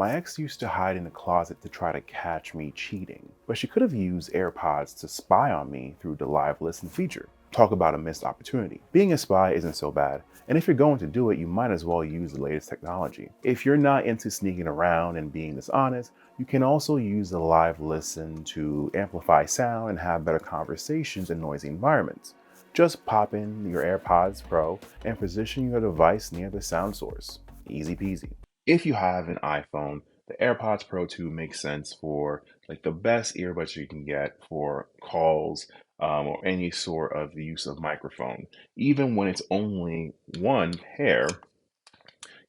My ex used to hide in the closet to try to catch me cheating, but she could have used AirPods to spy on me through the live listen feature. Talk about a missed opportunity. Being a spy isn't so bad, and if you're going to do it, you might as well use the latest technology. If you're not into sneaking around and being dishonest, you can also use the live listen to amplify sound and have better conversations in noisy environments. Just pop in your AirPods Pro and position your device near the sound source. Easy peasy. If you have an iPhone, the AirPods Pro 2 makes sense for like the best earbuds you can get for calls or any sort of use of microphone. Even when it's only one pair,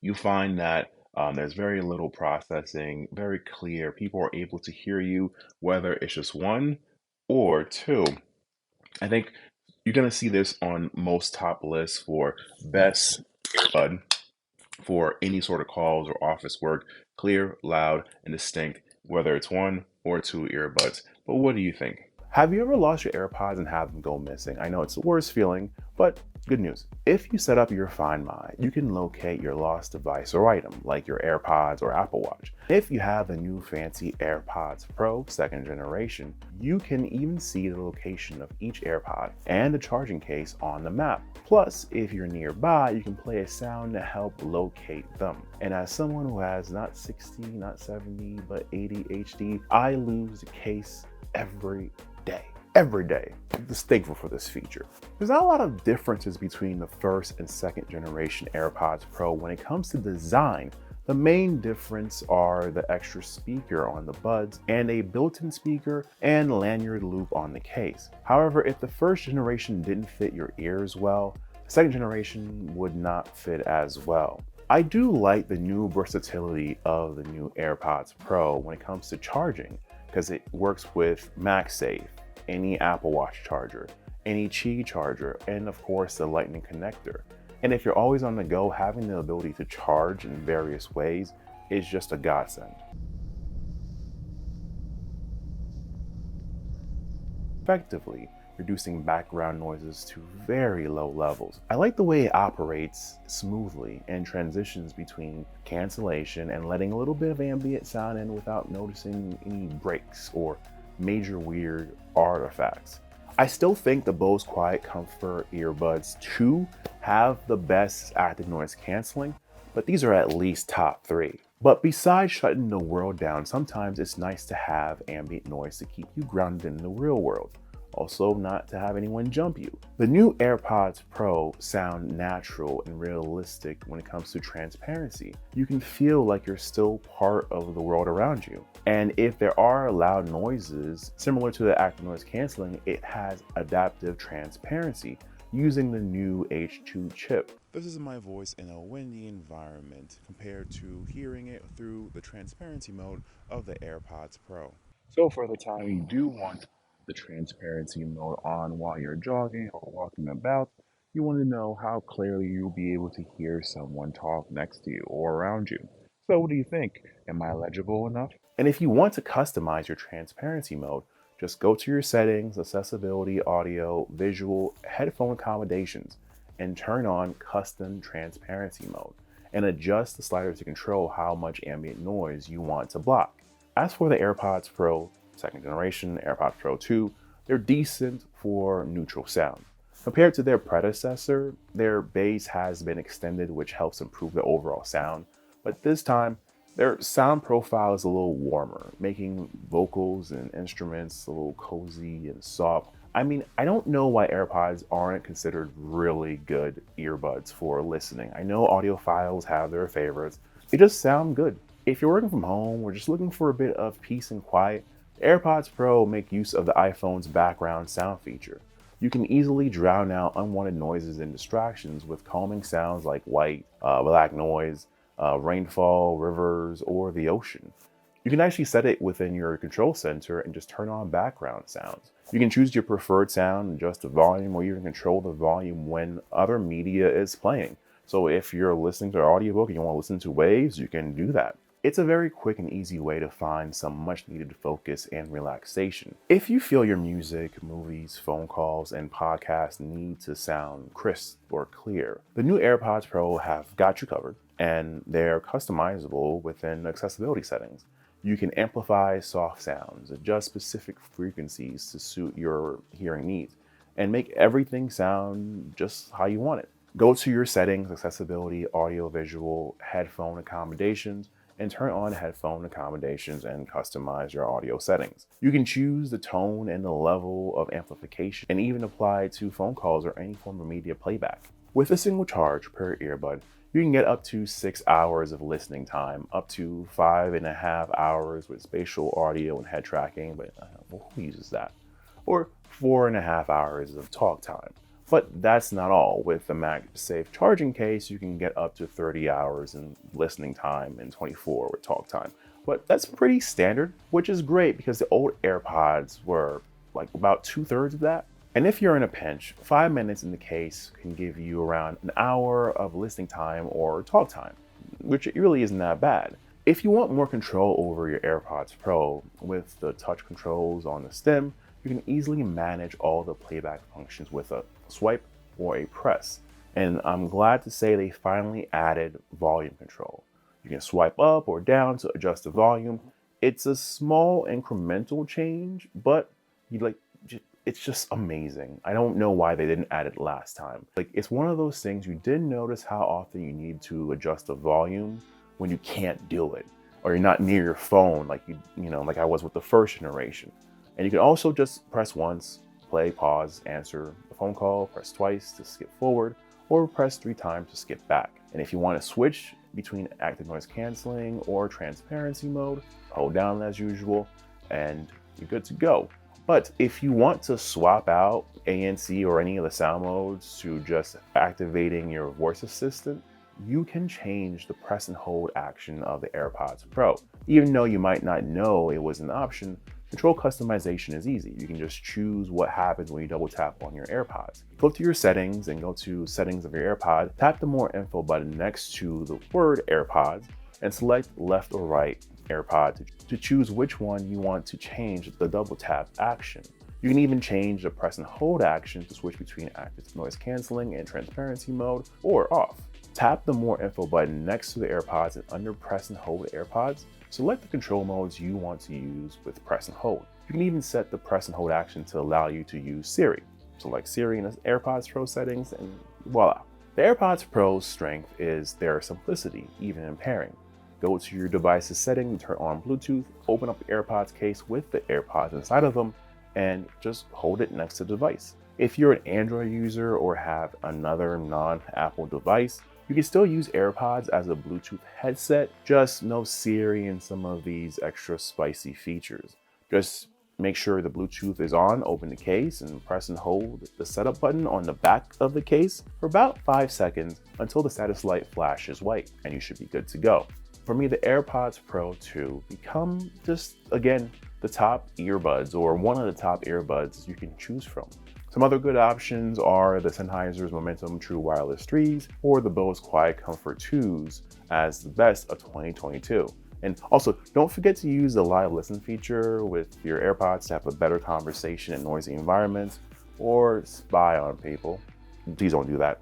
you find that there's very little processing, very clear. People are able to hear you, whether it's just one or two. I think you're going to see this on most top lists for best earbud for any sort of calls or office work, clear, loud, and distinct, whether it's one or two earbuds. But what do you think? Have you ever lost your AirPods and had them go missing? I know it's the worst feeling, but good news. If you set up your Find My, you can locate your lost device or item, like your AirPods or Apple Watch. If you have the new fancy AirPods Pro 2nd generation, you can even see the location of each AirPod and the charging case on the map. Plus, if you're nearby, you can play a sound to help locate them. And as someone who has not 60, not 70, but ADHD, I lose the case every day. Every day. I'm just thankful for this feature. There's not a lot of differences between the 1st and 2nd generation AirPods Pro when it comes to design. The main difference are the extra speaker on the buds and a built-in speaker and lanyard loop on the case. However, if the 1st generation didn't fit your ears well, the 2nd generation would not fit as well. I do like the new versatility of the new AirPods Pro when it comes to charging, because it works with MagSafe, any Apple Watch charger, any Qi charger, and of course the Lightning connector. And if you're always on the go, having the ability to charge in various ways is just a godsend. Effectively reducing background noises to very low levels. I like the way it operates smoothly and transitions between cancellation and letting a little bit of ambient sound in without noticing any breaks or major weird artifacts. I still think the Bose Quiet Comfort earbuds 2 have the best active noise canceling, but these are at least top 3. But besides shutting the world down, sometimes it's nice to have ambient noise to keep you grounded in the real world. Also, not to have anyone jump you. The new AirPods Pro sound natural and realistic when it comes to transparency. You can feel like you're still part of the world around you. And if there are loud noises, similar to the active noise canceling, it has adaptive transparency using the new H2 chip. This is my voice in a windy environment compared to hearing it through the transparency mode of the AirPods Pro. So for the time you do want the transparency mode on while you're jogging or walking about, you want to know how clearly you'll be able to hear someone talk next to you or around you. So what do you think? Am I legible enough? And if you want to customize your transparency mode, just go to your settings, accessibility, audio, visual, headphone accommodations, and turn on custom transparency mode and adjust the slider to control how much ambient noise you want to block. As for the AirPods Pro 2nd generation, AirPods Pro 2, they're decent for neutral sound. Compared to their predecessor, their bass has been extended, which helps improve the overall sound, but this time, their sound profile is a little warmer, making vocals and instruments a little cozy and soft. I mean, I don't know why AirPods aren't considered really good earbuds for listening. I know audiophiles have their favorites. They just sound good. If you're working from home or just looking for a bit of peace and quiet, AirPods Pro make use of the iPhone's background sound feature. You can easily drown out unwanted noises and distractions with calming sounds like white, black noise, rainfall, rivers, or the ocean. You can actually set it within your control center and just turn on background sounds. You can choose your preferred sound, adjust the volume, or even control the volume when other media is playing. So if you're listening to an audiobook and you want to listen to waves, you can do that. It's a very quick and easy way to find some much needed focus and relaxation. If you feel your music, movies, phone calls, and podcasts need to sound crisp or clear, the new AirPods Pro have got you covered, and they're customizable within accessibility settings. You can amplify soft sounds, adjust specific frequencies to suit your hearing needs, and make everything sound just how you want it. Go to your settings, accessibility, audio, visual, headphone accommodations, and turn on headphone accommodations and customize your audio settings. You can choose the tone and the level of amplification and even apply it to phone calls or any form of media playback. With a single charge per earbud, you can get up to 6 hours of listening time, up to 5.5 hours with spatial audio and head tracking, but who uses that? Or 4.5 hours of talk time. But that's not all. With the MagSafe charging case, you can get up to 30 hours in listening time and 24 with talk time. But that's pretty standard, which is great because the old AirPods were like about 2/3 of that. And if you're in a pinch, 5 minutes in the case can give you around an hour of listening time or talk time, which really isn't that bad. If you want more control over your AirPods Pro with the touch controls on the stem, you can easily manage all the playback functions with a swipe or a press. And I'm glad to say they finally added volume control. You can swipe up or down to adjust the volume. It's a small incremental change, but it's just amazing. I don't know why they didn't add it last time. It's one of those things you did notice how often you need to adjust the volume when you can't do it, or you're not near your phone like like I was with the first generation. And you can also just press once, play, pause, answer a phone call, press twice to skip forward, or press 3 times to skip back. And if you want to switch between active noise canceling or transparency mode, hold down as usual, and you're good to go. But if you want to swap out ANC or any of the sound modes to just activating your voice assistant, you can change the press and hold action of the AirPods Pro. Even though you might not know it was an option, control customization is easy. You can just choose what happens when you double tap on your AirPods. Go to your settings and go to settings of your AirPod, tap the more info button next to the word AirPods, and select left or right AirPod to choose which one you want to change the double tap action. You can even change the press and hold action to switch between active noise canceling and transparency mode or off. Tap the more info button next to the AirPods and under press and hold AirPods, select the control modes you want to use with press and hold. You can even set the press and hold action to allow you to use Siri. Select Siri in the AirPods Pro settings and voila. The AirPods Pro's strength is their simplicity, even in pairing. Go to your device's setting, turn on Bluetooth, open up the AirPods case with the AirPods inside of them, and just hold it next to the device. If you're an Android user or have another non-Apple device, you can still use AirPods as a Bluetooth headset, just no Siri and some of these extra spicy features. Just make sure the Bluetooth is on, open the case, and press and hold the setup button on the back of the case for about 5 seconds until the status light flashes white, and you should be good to go. For me, the AirPods Pro 2 become just, again, the top earbuds, or one of the top earbuds you can choose from. Some other good options are the Sennheiser's Momentum True Wireless 3s or the Bose Quiet Comfort 2s as the best of 2022. And also, don't forget to use the Live Listen feature with your AirPods to have a better conversation in noisy environments or spy on people. Please don't do that.